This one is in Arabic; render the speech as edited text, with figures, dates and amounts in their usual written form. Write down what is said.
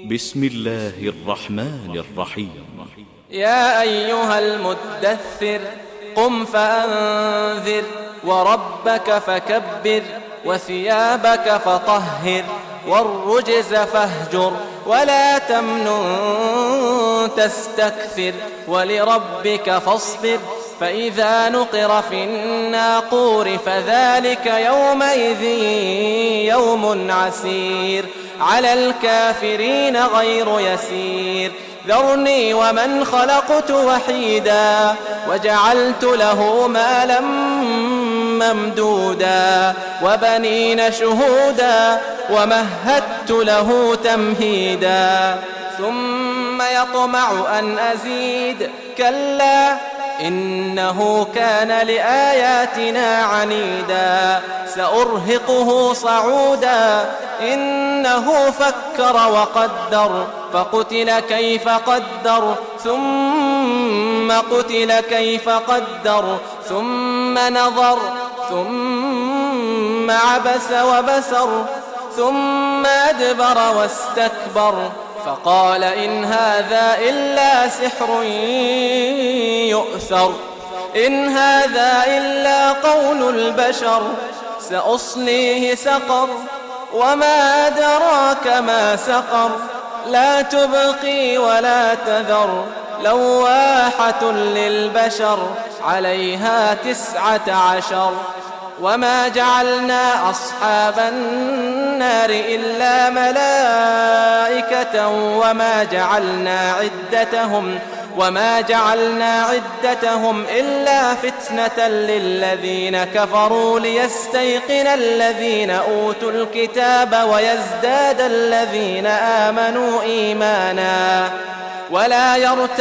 بسم الله الرحمن الرحيم. يا أيها المدثر قم فأنذر وربك فكبر وثيابك فطهر والرجز فاهجر ولا تمنن تستكثر ولربك فاصبر فإذا نقر في الناقور فذلك يومئذ يوم عسير على الكافرين غير يسير ذرني ومن خلقت وحيدا وجعلت له مالا ممدودا وبنين شهودا ومهدت له تمهيدا ثم يطمع أن أزيد كلا إنه كان لآياتنا عنيدا سأرهقه صعودا إنه فكر وقدر فقتل كيف قدر ثم قتل كيف قدر ثم نظر ثم عبس وبسر ثم أدبر واستكبر فقال إن هذا إلا سحر يؤثر إن هذا إلا قول البشر سأصليه سقر وما أدراك ما سقر لا تبقي ولا تذر لواحة للبشر عليها 19 وما جعلنا أصحاب النار إلا ملائكة وما جعلنا عدتهم إلا فتنة للذين كفروا ليستيقن الذين أوتوا الكتاب ويزداد الذين آمنوا إيمانا ولا يرتاب